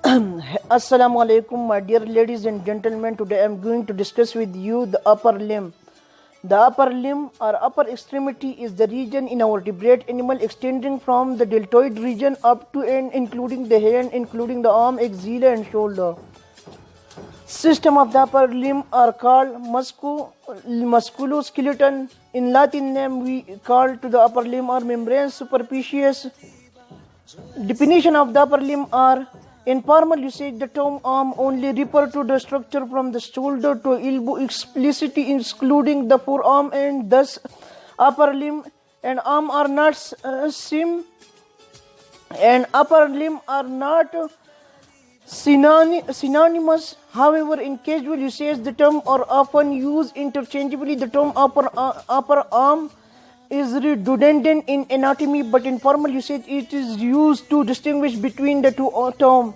Assalamu alaikum, my dear ladies and gentlemen. Today I am going to discuss with you the upper limb. The upper limb or upper extremity is the region in our vertebrate animal extending from the deltoid region up to and including the hand, including the arm, axilla and shoulder. System of the upper limb are called musculoskeleton. In Latin name we call to the upper limb or membrane superficies. Definition of the upper limb are: in formal usage, the term arm only refers to the structure from the shoulder to elbow, explicitly excluding the forearm, and thus upper limb and arm are not synonymous. However, in casual usage, the term are often used interchangeably. The term upper arm is redundant in anatomy, but in formal usage it is used to distinguish between the two terms.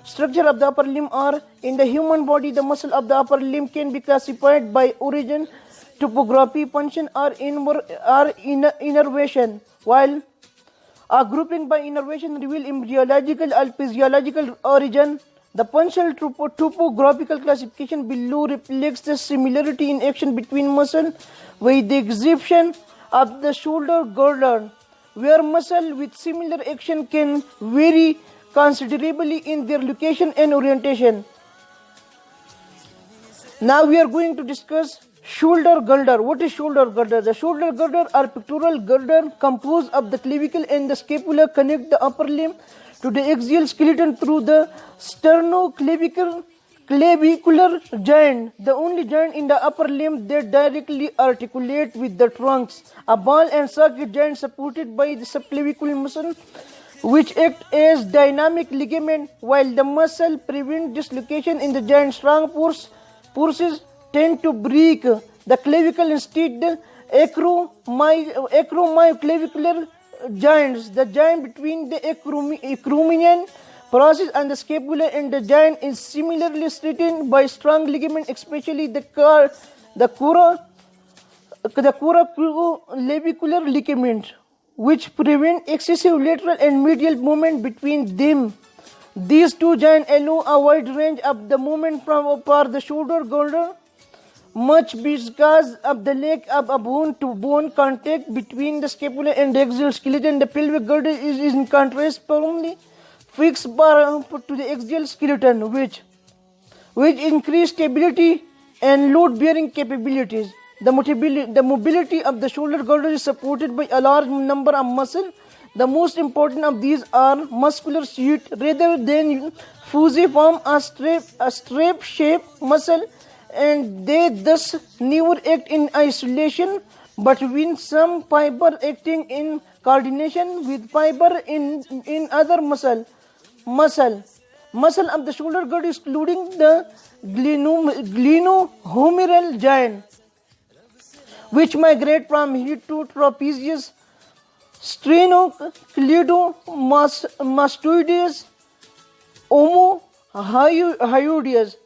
Structure of the upper limb are: in the human body, the muscle of the upper limb can be classified by origin, topography, function, or innervation, while a grouping by innervation reveal embryological or physiological origin. The functional topographical classification below reflects the similarity in action between muscle, with the exception of the shoulder girdle, where muscle with similar action can vary considerably in their location and orientation. Now we are going to discuss shoulder girdle. What is shoulder girdle? The shoulder girdle or pectoral girdle composed of the clavicle and the scapula connect the upper limb to the axial skeleton through the sternoclavicular joint, the only joint in the upper limb that directly articulate with the trunks. A ball and socket joint supported by the subclavicular muscle, which act as dynamic ligament, while the muscle prevent dislocation in the joint. Strong forces tend to break the clavicle. Instead, acromyoclavicular joints, the joint between the acromion process and the scapula and the joint, is similarly strengthened by strong ligament, especially the coracoclavicular ligament, which prevent excessive lateral and medial movement between them. These two joints allow a wide range of the movement for the shoulder girdle, much because of the lack of a bone-to-bone contact between the scapula and the axial skeleton. The pelvic girdle is in contrast firmly fixed to the axial skeleton, which increase stability and load-bearing capabilities. The mobility of the shoulder girdle is supported by a large number of muscles. The most important of these are muscular sheath, rather than fusiform, a strap-shaped muscle, and they thus never act in isolation, but with some fiber acting in coordination with fiber in other muscle of the shoulder girdle, excluding the glenohumeral joint, which migrate from hip to trapezius, sternocleidomastoides, omohyoides.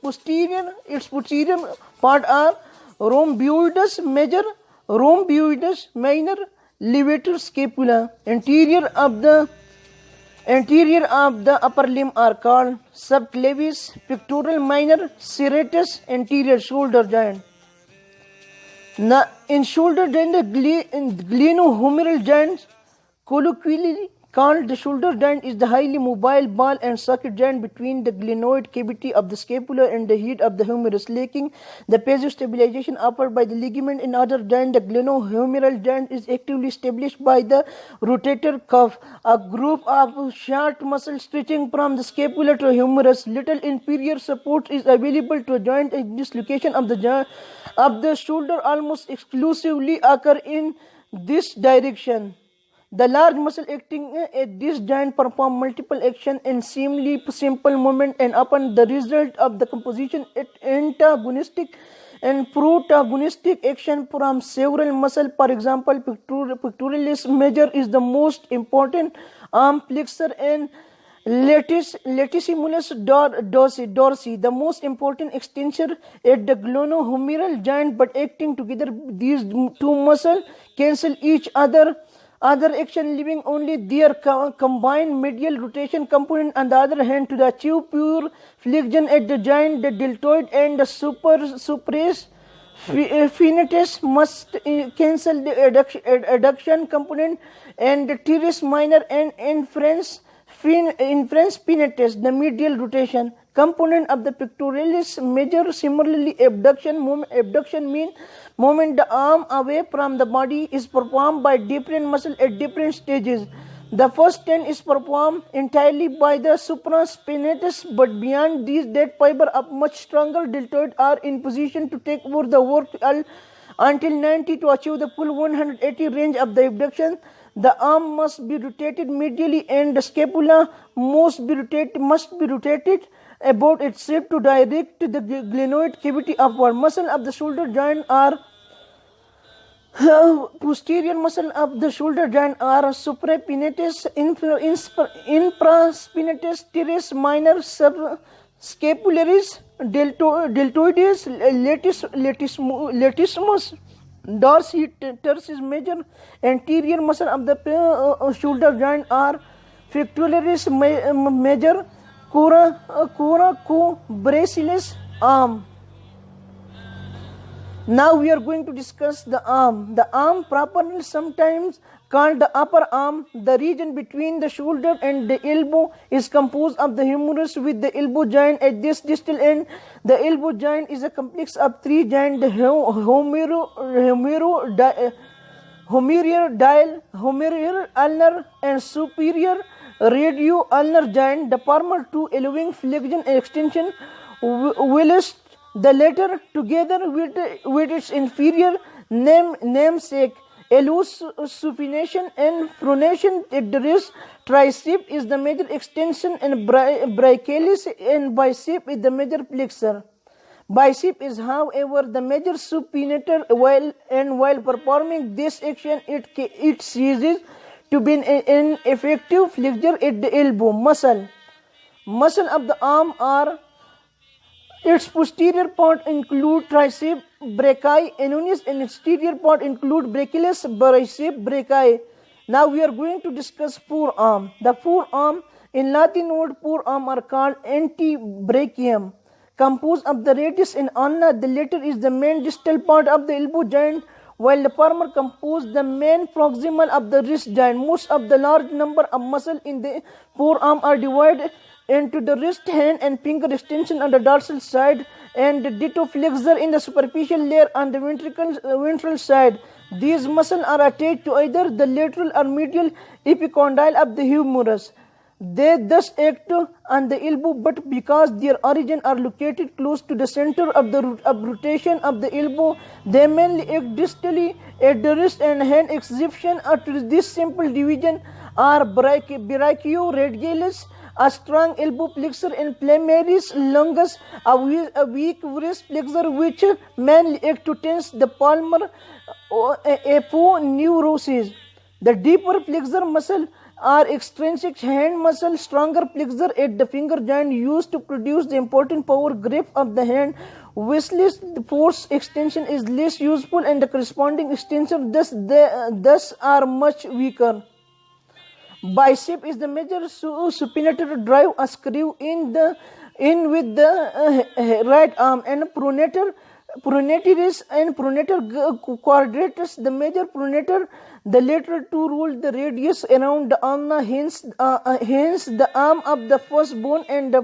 Its posterior part are rhomboides major, rhomboides minor, levator scapula. Anterior of the upper limb are called subclavius, pectoral minor, serratus, anterior shoulder joint. Now, in shoulder joint, the glenohumeral joint, colloquially called the shoulder joint, is the highly mobile ball and socket joint between the glenoid cavity of the scapula and the head of the humerus, lacking the passive stabilization offered by the ligament in other joint. The glenohumeral joint is actively established by the rotator cuff, a group of short muscles stretching from the scapula to humerus. Little inferior support is available to a joint. A dislocation of the shoulder almost exclusively occur in this direction. The large muscle acting at this joint perform multiple actions and seemingly simple movement, and upon the result of the composition antagonistic and protagonistic action from several muscles. For example, pectoralis major is the most important arm flexor, and latissimus dorsi, the most important extensor at the glenohumeral joint, but acting together these two muscles cancel each other other action leaving only their combined medial rotation component on the other hand to achieve pure flexion at the joint. The deltoid and the supras finatus must cancel the adduction component and the teres minor and inference finatus, the medial rotation component of the pectoralis major. Similarly, abduction mean movement the arm away from the body is performed by different muscles at different stages. The first 10 is performed entirely by the supraspinatus, but beyond these, that fiber of much stronger deltoid are in position to take over the work until 90 to achieve the full 180 range of the abduction. The arm must be rotated medially and the scapula must be rotated about itself to direct the glenoid cavity upward. Muscle of the shoulder joint are posterior muscle of the shoulder joint are supraspinatus, infraspinatus, teres minor, subscapularis, deltoides, latissimus, dorsiflexius major. Anterior muscle of the shoulder joint are pectoralis major, coracobrachialis, arm. Now we are going to discuss the arm. The arm, properly sometimes called the upper arm, the region between the shoulder and the elbow, is composed of the humerus with the elbow joint at this distal end. The elbow joint is a complex of three joints: the humerior ulnar and superior radio-ulnar joint. The former two allowing flexion and extension, whilst the latter, together with its inferior namesake, allows supination and pronation at the wrist. Tricep is the major extension and brachialis, and bicep is the major flexor. Bicep is, however, the major supinator, while performing this action, it ceases to be an effective flexor at the elbow. Muscle of the arm are: its posterior part include tricep brachii annonis and exterior part include brachialis bicep brachii. Now we are going to discuss forearm. The forearm, in Latin word forearm, are called antebrachium, composed of the radius and ulna. The latter is the main distal part of the elbow joint, while the former compose the main proximal of the wrist joint. Most of the large number of muscles in the forearm are divided into the wrist, hand and finger extension on the dorsal side and the ditto flexor in the superficial layer on the ventral side. These muscles are attached to either the lateral or medial epicondyle of the humerus. They thus act on the elbow, but because their origin are located close to the center of the rotation of the elbow, they mainly act distally at the wrist and hand. Exception to this simple division are brachioradialis, a strong elbow flexor, and palmaris longus, a weak wrist flexor, which mainly act to tense the palmar aponeurosis. The deeper flexor muscle are extrinsic hand muscle, stronger flexor at the finger joint used to produce the important power grip of the hand. Whilst the force extension is less useful and the corresponding extension thus are much weaker. Bicep is the major supinator to drive a screw in with the right arm, and pronatoris and pronator quadratus, the major pronator. The lateral two rule the radius around the ulna, hence the arm of the first bone, and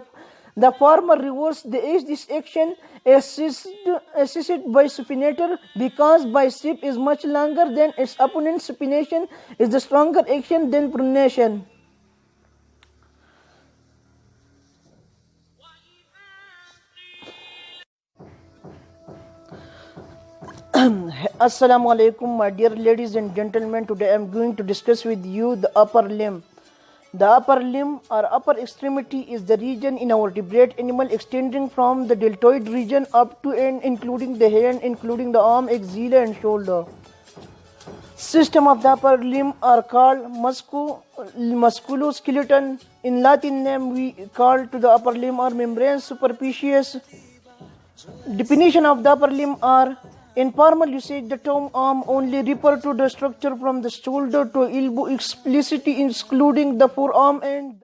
the former reverse the edge. This action assisted by supinator. Because bicep is much longer than its opponent, supination is the stronger action than pronation. Assalamu alaikum, my dear ladies and gentlemen. Today I am going to discuss with you the upper limb. The upper limb or upper extremity is the region in a vertebrate animal extending from the deltoid region up to and including the hand, including the arm, axilla and shoulder. System of the upper limb are called musculoskeleton. In Latin name we call to the upper limb or membrane superficies. Definition of the upper limb are: In formal usage, the term arm only refers to the structure from the shoulder to elbow, explicitly excluding the forearm and